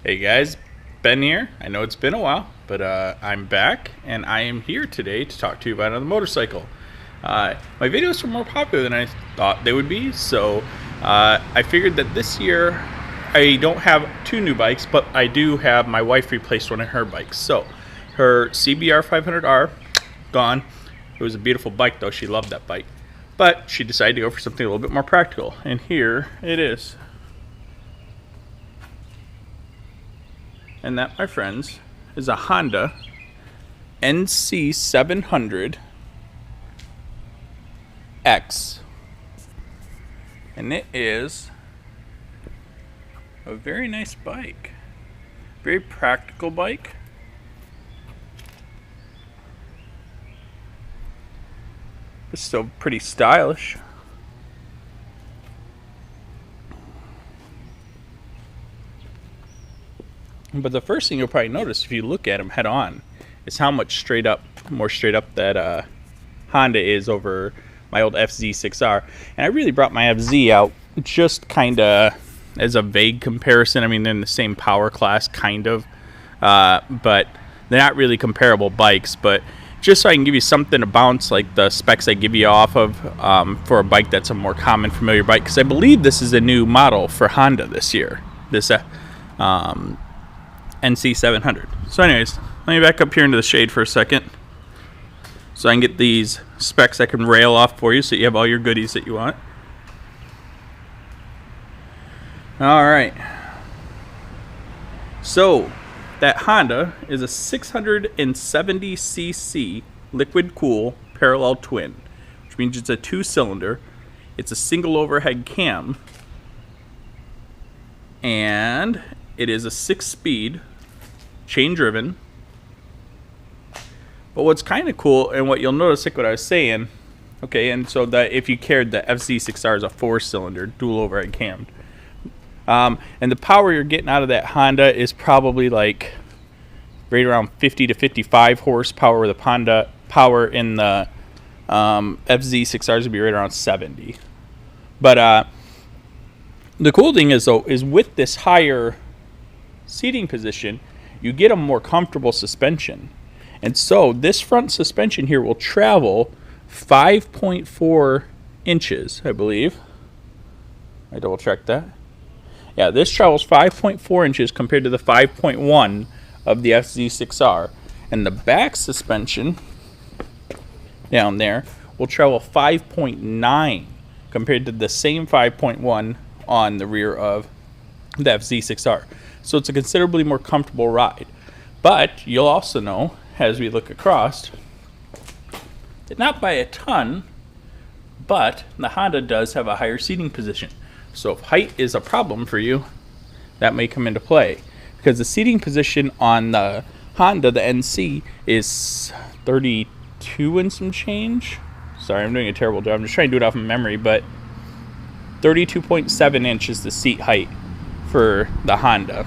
Hey guys, Ben here. I know it's been a while, but I'm back and I am here today to talk to you about another motorcycle. My videos are more popular than I thought they would be, so I figured that this year I don't have two new bikes, but I do have my wife replaced one of her bikes. So her CBR 500R, gone. It was a beautiful bike though, she loved that bike. But she decided to go for something a little bit more practical, and here it is. And that, my friends, is a Honda NC700X. And it is a very nice bike. Very practical bike. It's still pretty stylish. But the first thing you'll probably notice if you look at them head on is how much more straight up that Honda is over my old FZ6R. And I really brought my FZ out just kind of as a vague comparison. I mean, they're in the same power class, kind of. But they're not really comparable bikes. But just so I can give you something to bounce, like the specs I give you off of for a bike that's a more common, familiar bike. Because I believe this is a new model for Honda this year. This NC700. So anyways, let me back up here into the shade for a second so I can get these specs I can rail off for you so you have all your goodies that you want. Alright, so that Honda is a 670cc liquid cool parallel twin, which means it's a 2-cylinder. It's a single overhead cam, and it is a 6-speed chain driven. But what's kind of cool, and what you'll notice, like what I was saying, okay, and so that if you cared, the FZ6R is a 4-cylinder dual overhead cam, and the power you're getting out of that Honda is probably like right around 50 to 55 horsepower, where the Honda power in the FZ6Rs would be right around 70. But the cool thing is, though, is with this higher seating position, you get a more comfortable suspension. And so this front suspension here will travel 5.4 inches, I believe. I double checked that. Yeah, this travels 5.4 inches compared to the 5.1 of the FZ6R. And the back suspension down there will travel 5.9 compared to the same 5.1 on the rear of the FZ6R. So it's a considerably more comfortable ride. But you'll also know, as we look across, that not by a ton, but the Honda does have a higher seating position. So if height is a problem for you, that may come into play. Because the seating position on the Honda, the NC, is 32 and some change. Sorry, I'm doing a terrible job. I'm just trying to do it off of memory, but 32.7 inches the seat height for the Honda,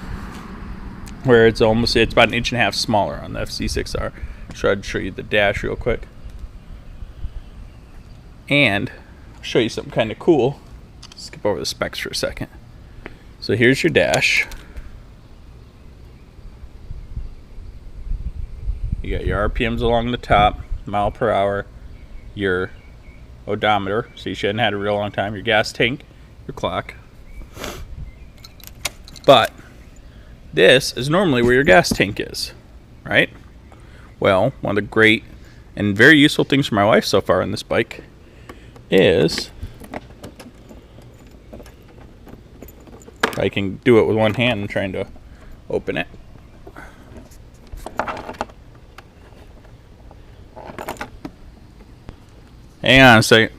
where it's about 1.5 inches smaller on the FZ6R. So I'd show you the dash real quick, and I'll show you something kind of cool. Skip over the specs for a second. So here's your dash. You got your RPMs along the top, mile per hour, your odometer, so you shouldn't have had a real long time, your gas tank, your clock. But this is normally where your gas tank is, right? Well, one of the great and very useful things for my wife so far on this bike is I can do it with one hand. I'm trying to open it. Hang on a second.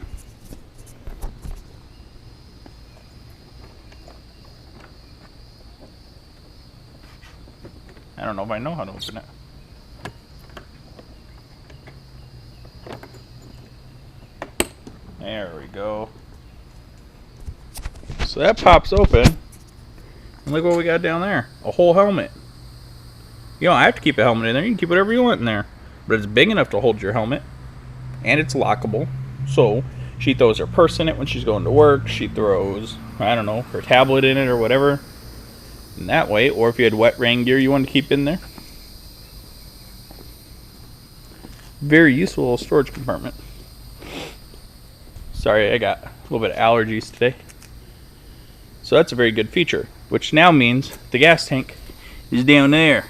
I don't know if I know how to open it. There we go. So that pops open. And look what we got down there. A whole helmet. You don't have to keep a helmet in there. You can keep whatever you want in there. But it's big enough to hold your helmet. And it's lockable. So she throws her purse in it when she's going to work. She throws, I don't know, her tablet in it or whatever. in that way, or if you had wet rain gear you want to keep in there. Very useful little storage compartment. Sorry, I got a little bit of allergies today. So that's a very good feature, which now means the gas tank is down there.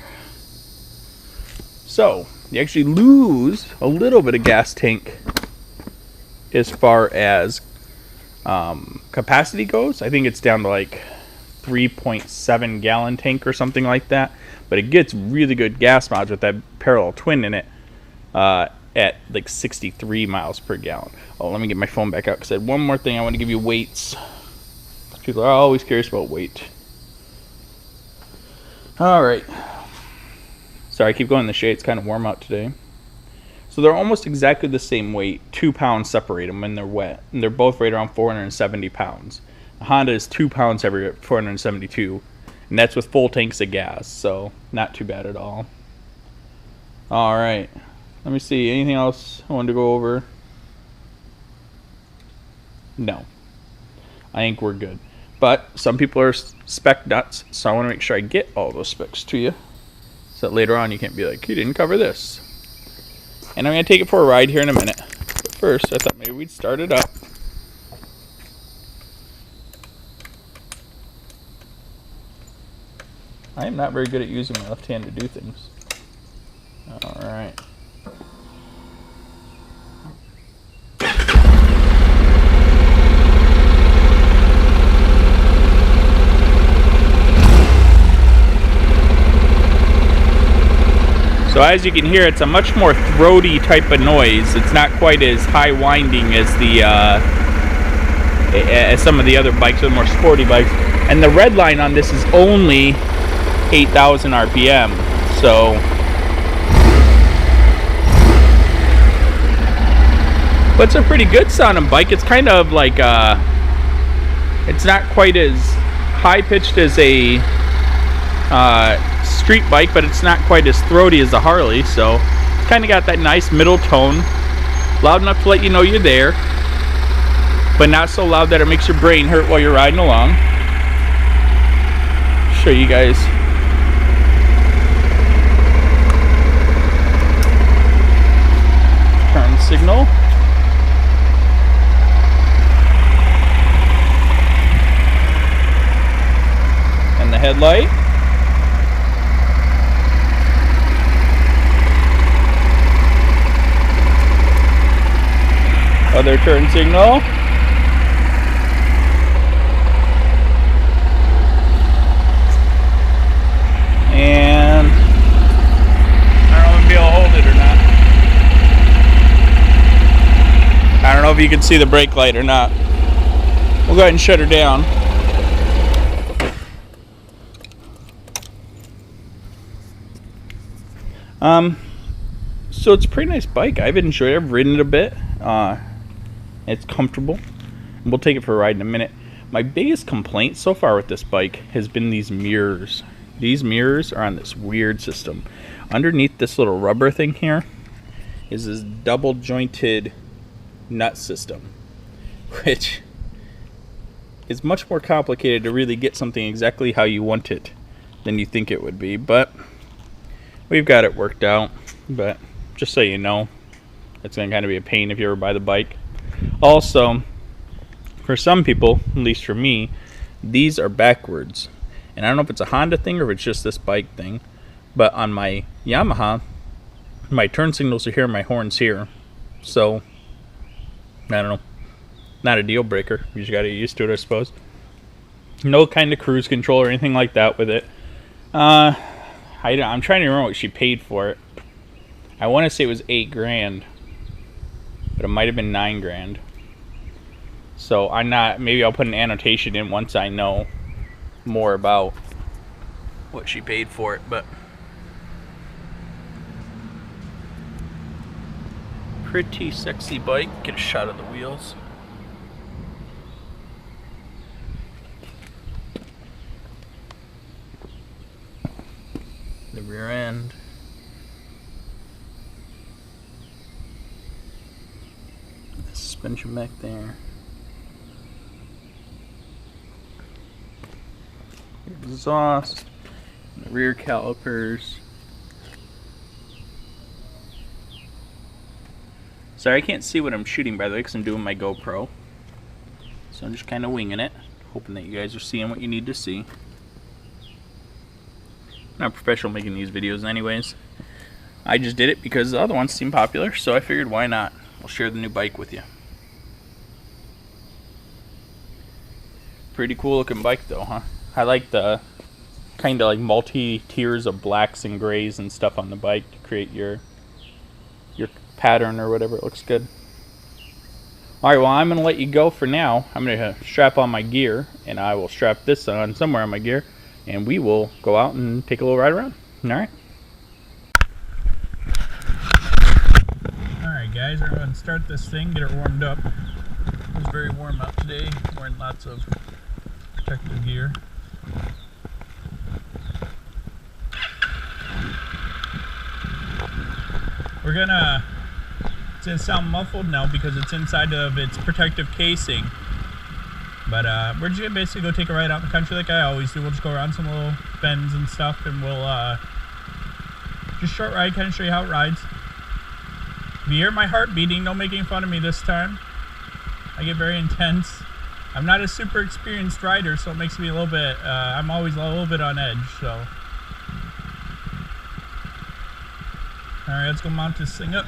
So you actually lose a little bit of gas tank as far as capacity goes. I think it's down to like 3.7 gallon tank or something like that, but it gets really good gas mileage with that parallel twin in it at like 63 miles per gallon. Oh, let me get my phone back out because I had one more thing. I want to give you weights. People are always curious about weight. All right. Sorry, I keep going in the shade. It's kind of warm out today. So they're almost exactly the same weight. 2 pounds separate them when they're wet. And they're both right around 470 pounds. The Honda is 2 pounds heavier at 472. And that's with full tanks of gas. So not too bad at all. All right. Let me see. Anything else I wanted to go over? No. I think we're good. But some people are spec nuts. So I want to make sure I get all those specs to you. So that later on you can't be like, you didn't cover this. And I'm going to take it for a ride here in a minute. But first, I thought maybe we'd start it up. I am not very good at using my left hand to do things. Alright. So as you can hear, it's a much more throaty type of noise. It's not quite as high winding as the as some of the other bikes, or the more sporty bikes. And the red line on this is only 8,000 RPM. So but it's a pretty good sounding bike. It's kind of like it's not quite as high pitched as a street bike, but it's not quite as throaty as the Harley, so it's kind of got that nice middle tone, loud enough to let you know you're there, but not so loud that it makes your brain hurt while you're riding along. Show you guys. Turn signal. And the headlight. Other turn signal. And I don't know if I'll be able to hold it or not. I don't know if you can see the brake light or not. We'll go ahead and shut her down. So it's a pretty nice bike. I've enjoyed it. I've ridden it a bit. It's comfortable. We'll take it for a ride in a minute. My biggest complaint so far with this bike has been these mirrors. These mirrors are on this weird system. Underneath this little rubber thing here is this double jointed nut system, which is much more complicated to really get something exactly how you want it than you think it would be. But we've got it worked out. But just so you know, it's going to kind of be a pain if you ever buy the bike. Also, for some people, at least for me, these are backwards. And I don't know if it's a Honda thing or if it's just this bike thing, but on my Yamaha, my turn signals are here, my horn's here. So, I don't know. Not a deal breaker. You just got to get used to it, I suppose. No kind of cruise control or anything like that with it. I'm trying to remember what she paid for it. I want to say it was $8 grand. But it might have been $9 grand. So I'm not, maybe I'll put an annotation in once I know more about what she paid for it, but pretty sexy bike. Get a shot of the wheels. The rear end. Suspension back there. exhaust, the rear calipers. Sorry, I can't see what I'm shooting, by the way, because I'm doing my GoPro. So I'm just kind of winging it, hoping that you guys are seeing what you need to see. I'm not professional making these videos anyways. I just did it because the other ones seem popular, so I figured why not? I'll share the new bike with you. Pretty cool looking bike though, huh? I like the kind of like multi-tiers of blacks and grays and stuff on the bike to create your pattern or whatever. It looks good. Alright, well, I'm going to let you go for now. I'm going to strap on my gear, and I will strap this on somewhere on my gear, and we will go out and take a little ride around. Alright? Alright guys, we're going to start this thing, get it warmed up. It was very warm out today, wearing lots of protective gear. We're going to... It's going to sound muffled now because it's inside of its protective casing. But we're just going to basically go take a ride out in the country like I always do. We'll just go around some little bends and stuff, and we'll just short ride, kind of show you how it rides. If you hear my heart beating, no making fun of me this time. I get very intense. I'm not a super experienced rider, so it makes me a little bit, I'm always a little bit on edge, so. Alright, let's go mount this thing up.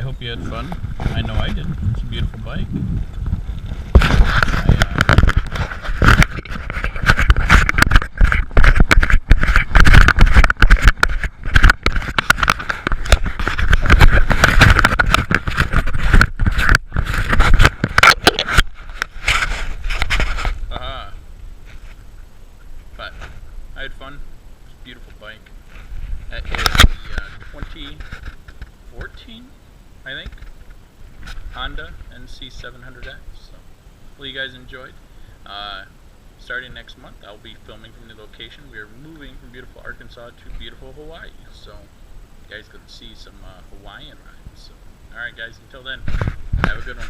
hope you had fun. I know I did. It's a beautiful bike. But I had fun. It's a beautiful bike. That is the 2014, I think, Honda NC700X. So, hopefully you guys enjoyed. Starting next month, I'll be filming from the location. We are moving from beautiful Arkansas to beautiful Hawaii. So, you guys can see some Hawaiian rides. So, alright guys, until then, have a good one.